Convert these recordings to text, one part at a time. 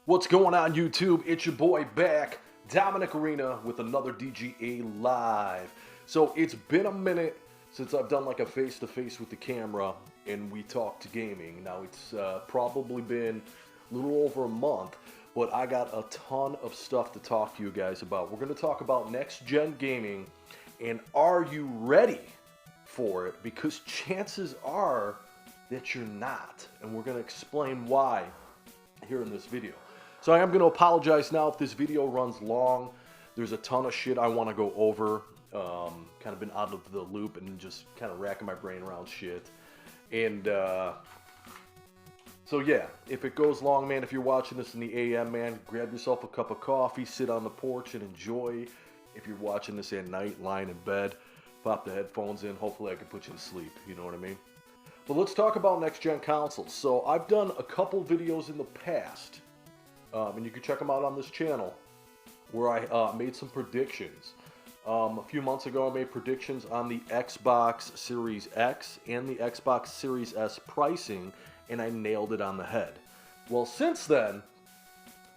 What's going on, YouTube? It's your boy back, Dominick with another DGA Live. So it's been a minute since I've done like a face-to-face with the camera and we talked gaming. Now it's probably been a little over a month, but I got a ton of stuff to talk to you guys about. We're going to talk about next-gen gaming, and are you ready for it? Because chances are that you're not, and we're going to explain why here in this video. So I am going to apologize now if this video runs long. There's a ton of shit I want to go over. Kind of been out of the loop and just kind of racking my brain around shit. And so yeah, if it goes long, man, if you're watching this in the AM, man, grab yourself a cup of coffee, sit on the porch and enjoy. If you're watching this at night, lying in bed, pop the headphones in. Hopefully I can put you to sleep, you know what I mean? But let's talk about next-gen consoles. So I've done a couple videos in the past. And you can check them out on this channel, where I made some predictions. A few months ago, I made predictions on the Xbox Series X and the Xbox Series S pricing, and I nailed it on the head. Well, since then,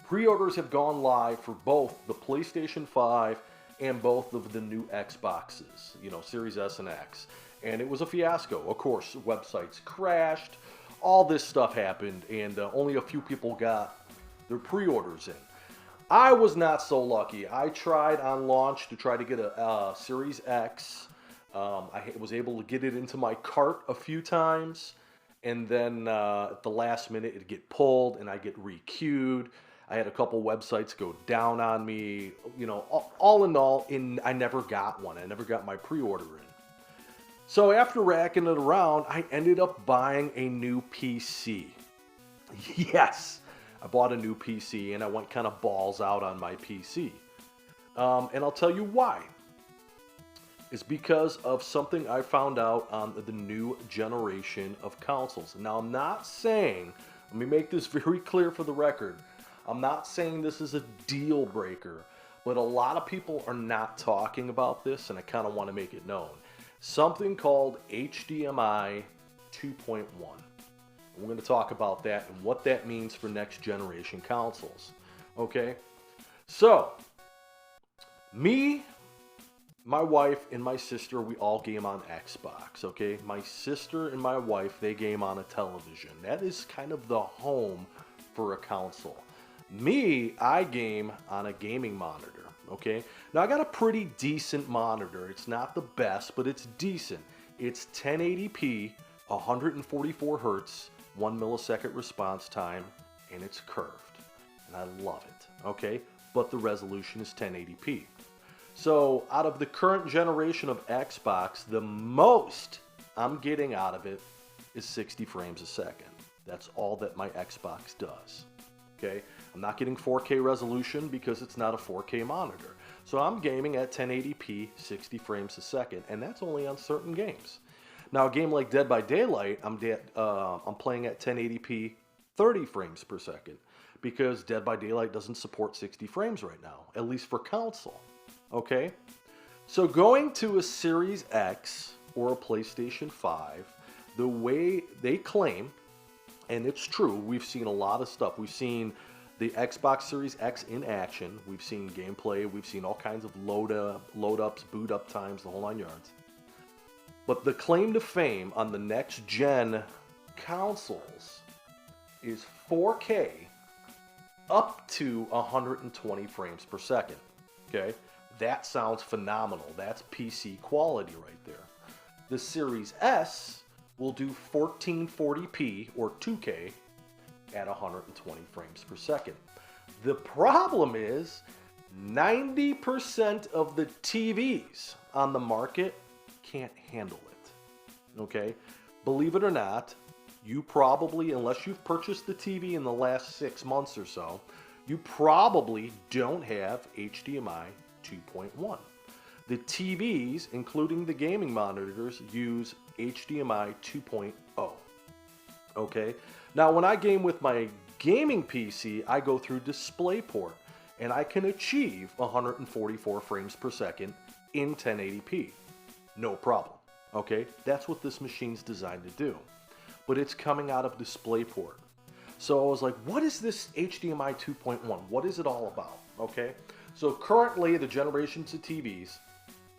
pre-orders have gone live for both the PlayStation 5 and both of the new Xboxes, you know, Series S and X. And it was a fiasco. Of course, websites crashed, all this stuff happened, and only a few people got their pre-orders in. I was not so lucky. I tried on launch to try to get a Series X. I was able to get it into my cart a few times, and then at the last minute it'd get pulled and I get re-queued. I had a couple websites go down on me. You know, all in all, I never got one. I never got my pre-order in. So after racking it around, I ended up buying a new PC. Yes! I bought a new PC and I went kind of balls out on my PC. And I'll tell you why. It's because of something I found out on the new generation of consoles. Now, I'm not saying, let me make this very clear for the record, I'm not saying this is a deal breaker, but a lot of people are not talking about this, and I kind of want to make it known. Something called HDMI 2.1. We're going to talk about that and what that means for next generation consoles. Okay? So, me, my wife, and my sister, we all game on Xbox. Okay? My sister and my wife, they game on a television. That is kind of the home for a console. Me, I game on a gaming monitor. Okay? Now, I got a pretty decent monitor. It's not the best, but it's decent. It's 1080p, 144 hertz, 1 millisecond response time, and it's curved. And I love it, okay? But the resolution is 1080p. So out of the current generation of Xbox, the most I'm getting out of it is 60 frames a second. That's all that my Xbox does, okay? I'm not getting 4K resolution because it's not a 4K monitor. So I'm gaming at 1080p, 60 frames a second, and that's only on certain games. Now, a game like Dead by Daylight, I'm playing at 1080p, 30 frames per second, because Dead by Daylight doesn't support 60 frames right now, at least for console, okay? So going to a Series X or a PlayStation 5, the way they claim, and it's true, we've seen a lot of stuff. We've seen the Xbox Series X in action. We've seen gameplay. We've seen all kinds of load-ups, boot-up times, the whole 9 yards. But the claim to fame on the next-gen consoles is 4K up to 120 frames per second, okay? That sounds phenomenal. That's PC quality right there. The Series S will do 1440p or 2K at 120 frames per second. The problem is 90% of the TVs on the market can't handle it, okay? Believe it or not, you probably, unless you've purchased the TV in the last 6 months or so, you probably don't have HDMI 2.1. The TVs, including the gaming monitors, use HDMI 2.0, okay? Now, when I game with my gaming PC, I go through DisplayPort, and I can achieve 144 frames per second in 1080p. No problem, okay? That's what this machine's designed to do. But it's coming out of DisplayPort. So I was like, what is this HDMI 2.1? What is it all about? Okay. So currently the generations of TVs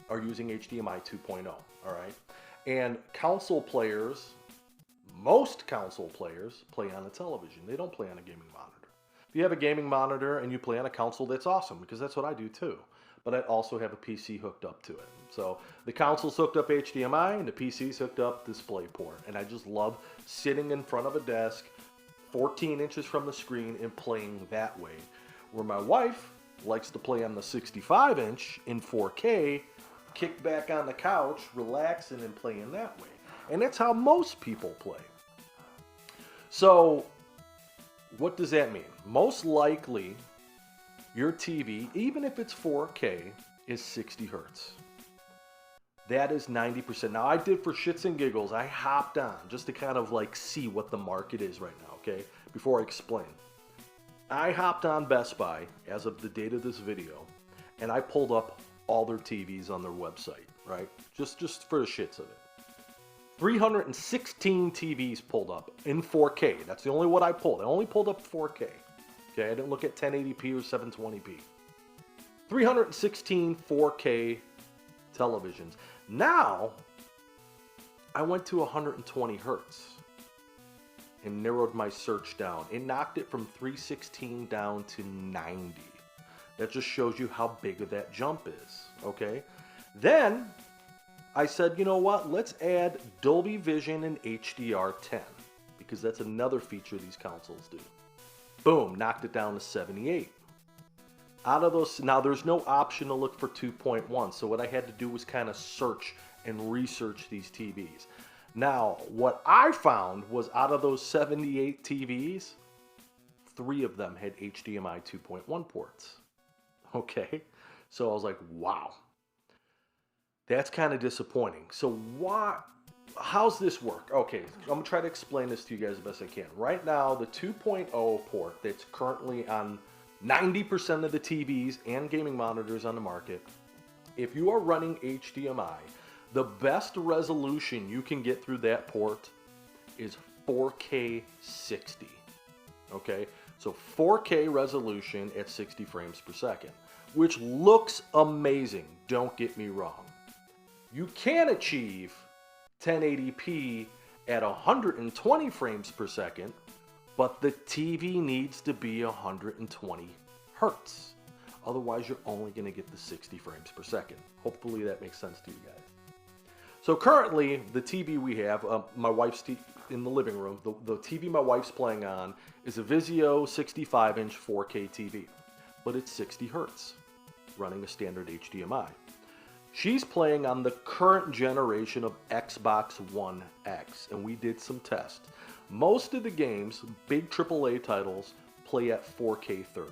are using HDMI 2.0. All right. And console players, most console players play on a television. They don't play on a gaming monitor. If you have a gaming monitor and you play on a console, that's awesome, because that's what I do too. But I also have a PC hooked up to it. So the console's hooked up HDMI and the PC's hooked up DisplayPort. And I just love sitting in front of a desk 14 inches from the screen and playing that way. Where my wife likes to play on the 65-inch in 4K, kick back on the couch, relaxing and playing that way. And that's how most people play. So what does that mean? Most likely your TV, even if it's 4K, is 60 hertz. That is 90%. Now I did, for shits and giggles, I hopped on just to kind of like see what the market is right now, okay? Before I explain. I hopped on Best Buy as of the date of this video, and I pulled up all their TVs on their website, right? Just for the shits of it. 316 TVs pulled up in 4K. That's the only one I pulled. I only pulled up 4K. Okay, I didn't look at 1080p or 720p. 316 4K televisions. Now, I went to 120 hertz and narrowed my search down. It knocked it from 316 down to 90. That just shows you how big of that jump is, okay? Then, I said, you know what? Let's add Dolby Vision and HDR10, because that's another feature these consoles do. Boom, knocked it down to 78. Out of those, now there's no option to look for 2.1, so what I had to do was kind of search and research these TVs. Now, what I found was out of those 78 TVs, 3 of them had HDMI 2.1 ports. Okay, so I was like, wow. That's kind of disappointing. So how's this work? Okay, I'm going to try to explain this to you guys the best I can. Right now, the 2.0 port that's currently on 90% of the TVs and gaming monitors on the market, if you are running HDMI, the best resolution you can get through that port is 4K 60. Okay, so 4K resolution at 60 frames per second, which looks amazing, don't get me wrong. You can achieve 1080p at 120 frames per second, but the TV needs to be 120 hertz. Otherwise, you're only going to get the 60 frames per second. Hopefully that makes sense to you guys. So currently, the TV we have, my wife's in the living room, the TV my wife's playing on is a Vizio 65-inch 4K TV, but it's 60 hertz, running a standard HDMI. She's playing on the current generation of Xbox One X, and we did some tests. Most of the games, big AAA titles, play at 4K 30.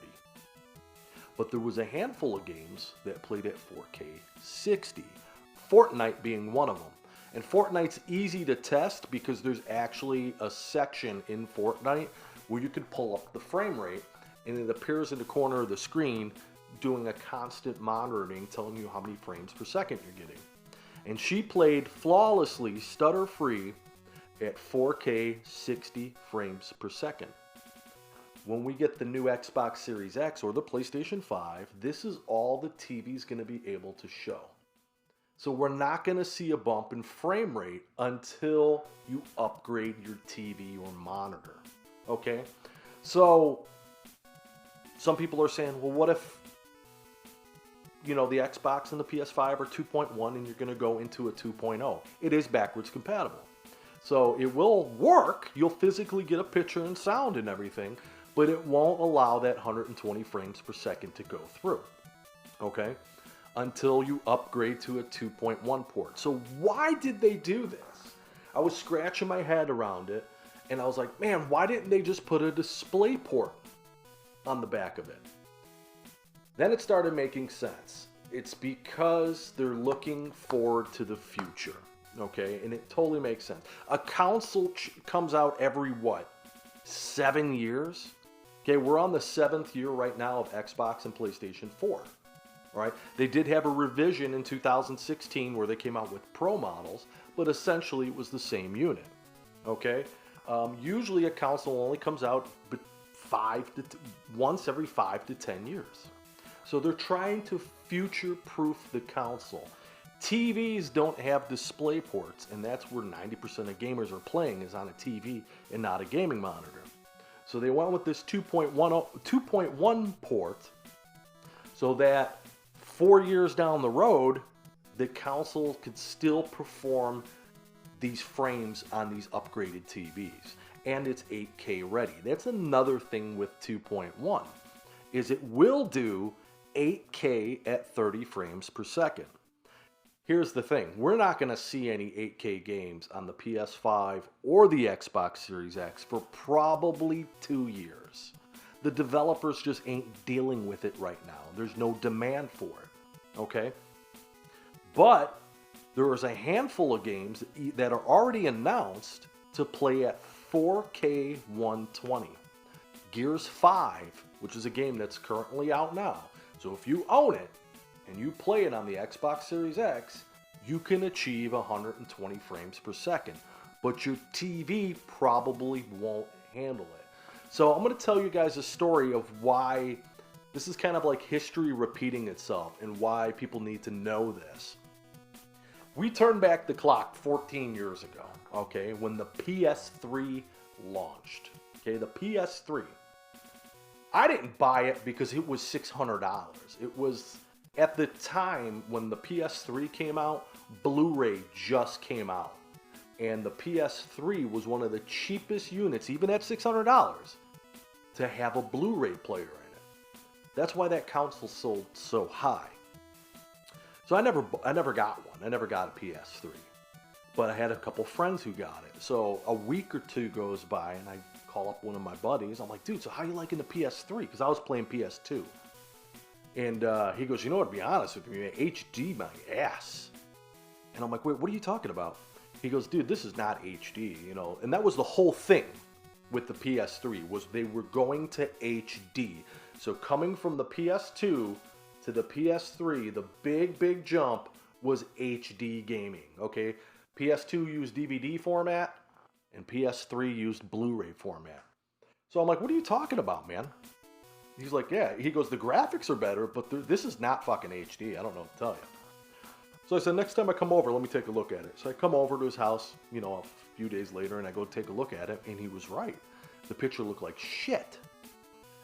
But there was a handful of games that played at 4K 60. Fortnite being one of them. And Fortnite's easy to test because there's actually a section in Fortnite where you can pull up the frame rate, and it appears in the corner of the screen doing a constant monitoring, telling you how many frames per second you're getting. And she played flawlessly, stutter-free, at 4K 60 frames per second. When we get the new Xbox Series X or the PlayStation 5, this is all the TV's going to be able to show. So we're not going to see a bump in frame rate until you upgrade your TV or monitor. Okay? So some people are saying, well, what if, you know, the Xbox and the PS5 are 2.1 and you're going to go into a 2.0? It is backwards compatible. So it will work. You'll physically get a picture and sound and everything, but it won't allow that 120 frames per second to go through. Okay? Until you upgrade to a 2.1 port. So why did they do this? I was scratching my head around it, and I was like, man, why didn't they just put a display port on the back of it? Then it started making sense. It's because they're looking forward to the future, okay? And it totally makes sense. A console comes out every, what, 7 years? Okay, we're on the 7th year right now of Xbox and PlayStation 4. Right? They did have a revision in 2016 where they came out with Pro models, but essentially it was the same unit. Okay? Usually a console only comes out once every 5 to 10 years. So they're trying to future-proof the console. TVs don't have display ports, and that's where 90% of gamers are playing, is on a TV and not a gaming monitor. So they went with this 2.1 port so that 4 years down the road, the console could still perform these frames on these upgraded TVs. And it's 8K ready. That's another thing with 2.1, is it will do 8K at 30 frames per second. Here's the thing, we're not going to see any 8K games on the PS5 or the Xbox Series X for probably 2 years. The developers just ain't dealing with it right now. There's no demand for it, okay? But there is a handful of games that are already announced to play at 4K 120. Gears 5, which is a game that's currently out now. So if you own it, and you play it on the Xbox Series X, you can achieve 120 frames per second. But your TV probably won't handle it. So I'm going to tell you guys a story of why this is kind of like history repeating itself and why people need to know this. We turned back the clock 14 years ago, okay, when the PS3 launched. Okay, the PS3. I didn't buy it because it was $600. It was... At the time when the PS3 came out, Blu-ray just came out. And the PS3 was one of the cheapest units, even at $600, to have a Blu-ray player in it. That's why that console sold so high. So I never got one. I never got a PS3. But I had a couple friends who got it. So a week or two goes by and I call up one of my buddies. I'm like, dude, so how you liking the PS3? Because I was playing PS2. And he goes, you know what, to be honest with you, HD my ass. And I'm like, wait, what are you talking about? He goes, dude, this is not HD, you know. And that was the whole thing with the PS3, was they were going to HD. So coming from the PS2 to the PS3, the big jump was HD gaming, okay? PS2 used DVD format, and PS3 used Blu-ray format. So I'm like, what are you talking about, man? He's like, yeah. He goes, the graphics are better, but this is not fucking HD. I don't know what to tell you. So I said, next time I come over, let me take a look at it. So I come over to his house, you know, a few days later, and I go take a look at it, and he was right. The picture looked like shit.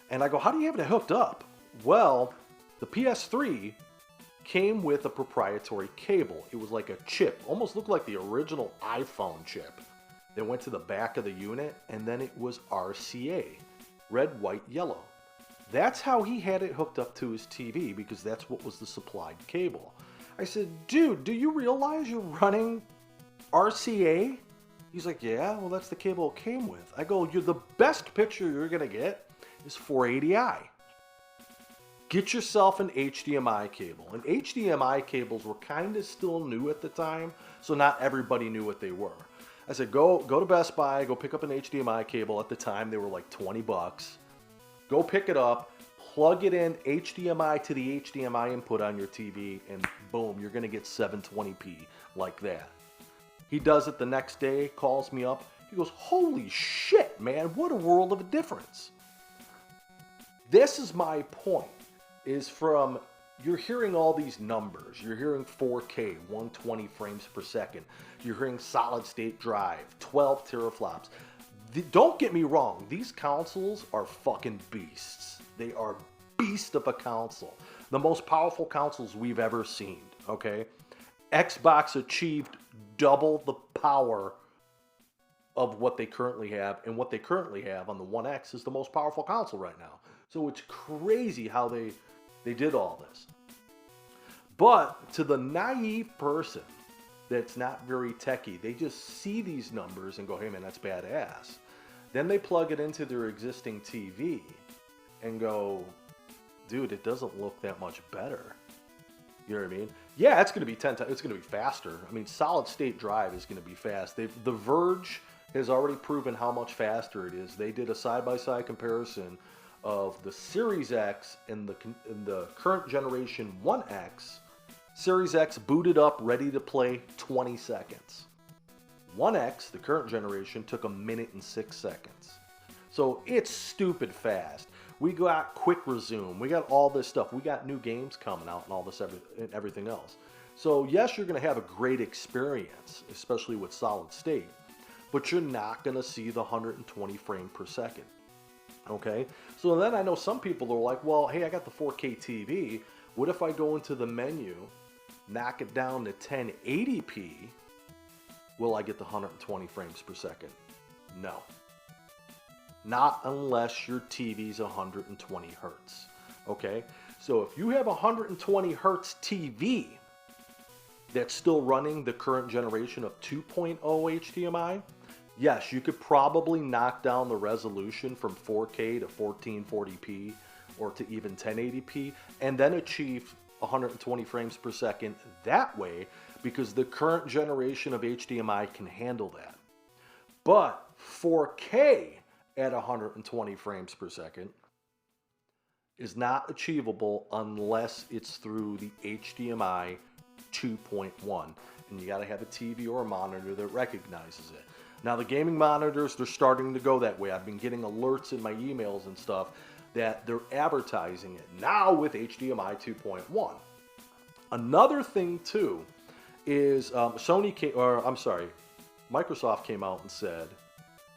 And I go, how do you have it hooked up? Well, the PS3 came with a proprietary cable. It was like a chip, almost looked like the original iPhone chip. That went to the back of the unit, and then it was RCA, red, white, yellow. That's how he had it hooked up to his TV, because that's what was the supplied cable. I said, dude, do you realize you're running RCA? He's like, yeah, well, that's the cable it came with. I go, the best picture you're going to get is 480i. Get yourself an HDMI cable. And HDMI cables were kind of still new at the time, so not everybody knew what they were. I said, go to Best Buy, go pick up an HDMI cable. At the time, they were like 20 bucks. Go pick it up, plug it in HDMI to the HDMI input on your TV, and boom, you're going to get 720p like that. He does it the next day, calls me up. He goes, holy shit, man, what a world of a difference. This is my point, is from, you're hearing all these numbers. You're hearing 4K, 120 frames per second. You're hearing solid state drive, 12 teraflops. Don't get me wrong, these consoles are fucking beasts. They are beast of a console. The most powerful consoles we've ever seen, okay? Xbox achieved double the power of what they currently have, and what they currently have on the One X is the most powerful console right now. So it's crazy how they did all this. But to the naive person that's not very techie, they just see these numbers and go, hey man, that's badass. Then they plug it into their existing TV and go, dude, it doesn't look that much better. You know what I mean? Yeah, it's going to be 10 times, it's going to be faster. I mean, solid state drive is going to be fast. The Verge has already proven how much faster it is. They did a side-by-side comparison of the Series X and the current generation One X. Series X booted up, ready to play, 20 seconds. One X, the current generation, took 1 minute and 6 seconds. So it's stupid fast. We got quick resume. We got all this stuff. We got new games coming out and all this and everything else. So yes, you're going to have a great experience, especially with solid state, but you're not going to see the 120 frame per second. Okay? So then I know some people are like, well, hey, I got the 4K TV. What if I go into the menu, knock it down to 1080p? Will I get the 120 frames per second? No. Not unless your TV's 120 hertz. Okay? So if you have a 120 hertz TV that's still running the current generation of 2.0 HDMI, yes, you could probably knock down the resolution from 4K to 1440p or to even 1080p and then achieve 120 frames per second that way, because the current generation of HDMI can handle that. But 4K at 120 frames per second is not achievable unless it's through the HDMI 2.1, and you got to have a TV or a monitor that recognizes it. Now the gaming monitors, they're starting to go that way. I've been getting alerts in my emails and stuff that they're advertising it now with HDMI 2.1. Another thing too is Microsoft came out and said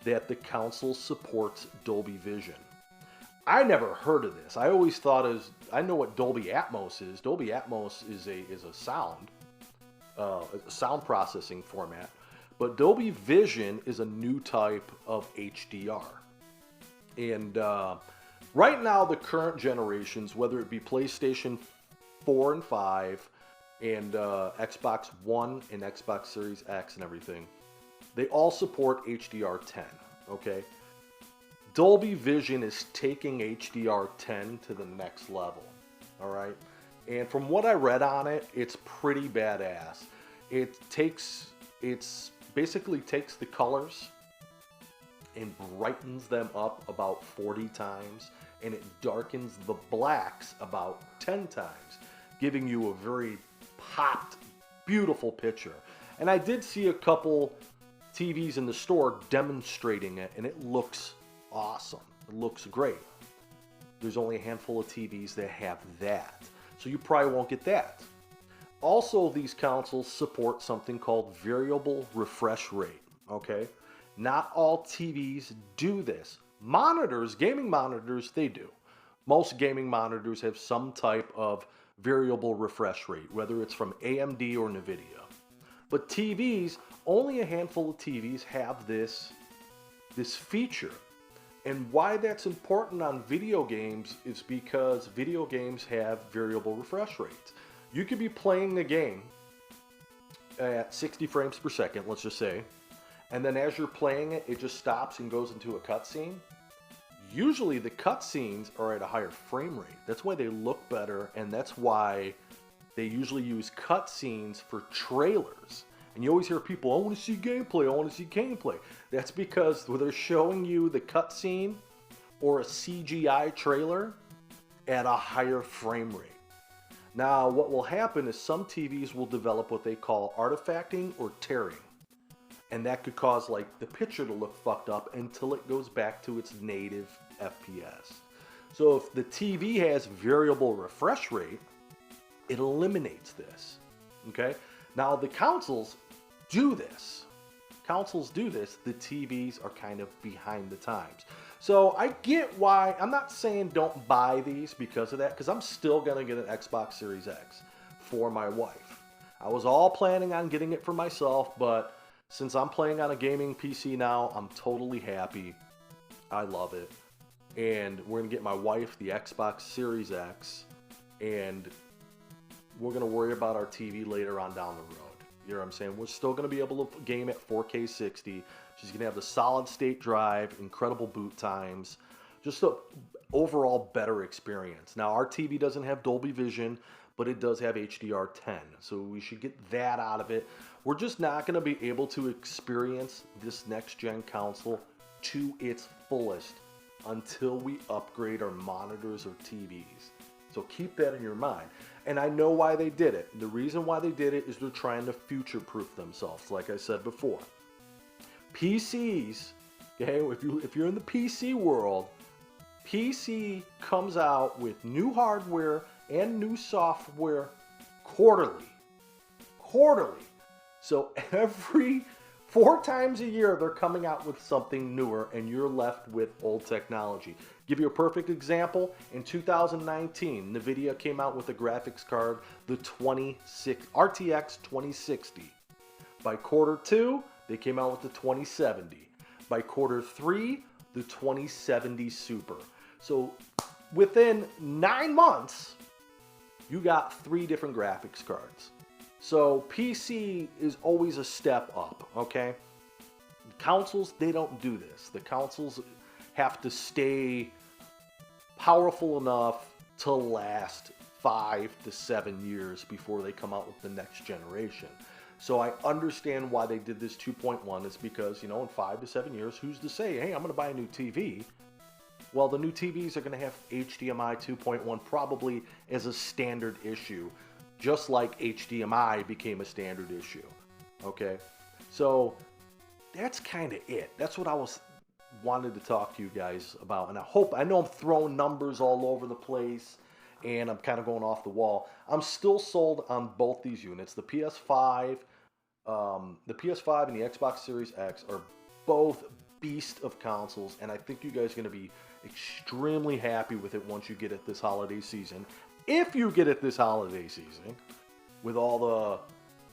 that the console supports Dolby Vision. I never heard of this. I always thought I know what Dolby Atmos is. Dolby Atmos is a sound processing format, but Dolby Vision is a new type of HDR. And right now, the current generations, whether it be PlayStation 4 and 5 and Xbox One and Xbox Series X and everything, they all support HDR10, okay? Dolby Vision is taking HDR10 to the next level, all right? And from what I read on it, it's pretty badass. It basically takes the colors and brightens them up about 40 times, and it darkens the blacks about 10 times, giving you a very popped, beautiful picture. And I did see a couple TVs in the store demonstrating it, and it looks awesome. It looks great. There's only a handful of TVs that have that, so you probably won't get that. Also, these consoles support something called variable refresh rate, okay? Not all TVs do this. Monitors, gaming monitors, they do. Most gaming monitors have some type of variable refresh rate, whether it's from AMD or NVIDIA. But TVs, only a handful of TVs have this feature. And why that's important on video games is because video games have variable refresh rates. You could be playing a game at 60 frames per second, let's just say, and then as you're playing it, it just stops and goes into a cutscene. Usually the cutscenes are at a higher frame rate. That's why they look better, and that's why they usually use cutscenes for trailers. And you always hear people, I want to see gameplay, I want to see gameplay. That's because they're showing you the cutscene or a CGI trailer at a higher frame rate. Now, what will happen is some TVs will develop what they call artifacting or tearing. And that could cause like the picture to look fucked up until it goes back to its native FPS. So if the TV has variable refresh rate, it eliminates this. Okay? Now the consoles do this. Consoles do this. The TVs are kind of behind the times. So I get why. I'm not saying don't buy these because of that, because I'm still going to get an Xbox Series X for my wife. I was all planning on getting it for myself, but since I'm playing on a gaming PC now, I'm totally happy. I love it. And we're going to get my wife the Xbox Series X, and we're going to worry about our TV later on down the road. You know what I'm saying? We're still going to be able to game at 4K 60. She's going to have the solid state drive, incredible boot times, just an overall better experience. Now, our TV doesn't have Dolby Vision, but it does have HDR10, so we should get that out of it. We're just not going to be able to experience this next-gen console to its fullest until we upgrade our monitors or TVs. So keep that in your mind. And I know why they did it. The reason why they did it is they're trying to future-proof themselves, like I said before. PCs, okay, if you're in the PC world, PC comes out with new hardware and new software quarterly. Quarterly. So every 4 times a year, they're coming out with something newer, and you're left with old technology. Give you a perfect example. In 2019, NVIDIA came out with a graphics card, the RTX 2060. By quarter 2, they came out with the 2070. By quarter 3, the 2070 Super. So within 9 months, you got 3 different graphics cards. So PC is always a step up, okay? Consoles, they don't do this. The consoles have to stay powerful enough to last 5 to 7 years before they come out with the next generation. So I understand why they did this 2.1 is because, you know, in 5 to 7 years, who's to say, hey, I'm going to buy a new TV? Well, the new TVs are going to have HDMI 2.1 probably as a standard issue, just like HDMI became a standard issue, okay? So that's kind of it. That's what I wanted to talk to you guys about. And I know I'm throwing numbers all over the place and I'm kind of going off the wall. I'm still sold on both these units. The PS5 and the Xbox Series X are both beast of consoles, and I think you guys are going to be extremely happy with it once you get it this holiday season. If you get it this holiday season, with all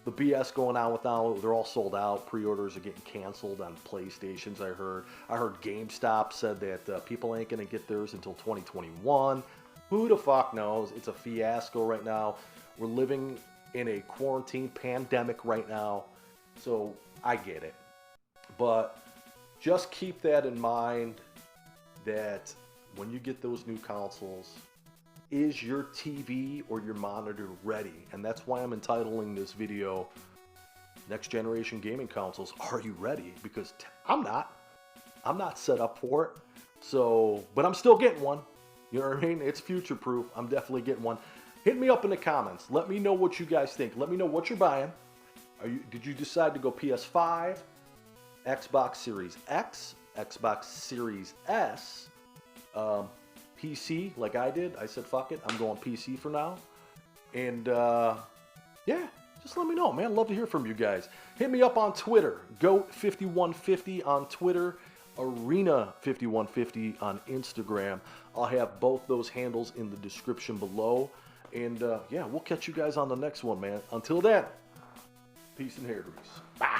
the BS going on with now, they're all sold out. Pre-orders are getting canceled on PlayStations, I heard. I heard GameStop said that people ain't going to get theirs until 2021. Who the fuck knows? It's a fiasco right now. We're living in a quarantine pandemic right now, so I get it. But just keep that in mind that when you get those new consoles, is your TV or your monitor ready? And that's why I'm entitling this video, Next Generation Gaming Consoles, Are You Ready? Because I'm not set up for it. So, but I'm still getting one. You know what I mean? It's future proof. I'm definitely getting one. Hit me up in the comments. Let me know what you guys think. Let me know what you're buying. Did you decide to go PS5, Xbox Series X, Xbox Series S, PC like I did? I said, fuck it, I'm going PC for now. And yeah, just let me know, man. Love to hear from you guys. Hit me up on Twitter, GOAT5150 on Twitter, Arena5150 on Instagram. I'll have both those handles in the description below. And yeah, we'll catch you guys on the next one, man. Until then, peace and hair grease. Bye.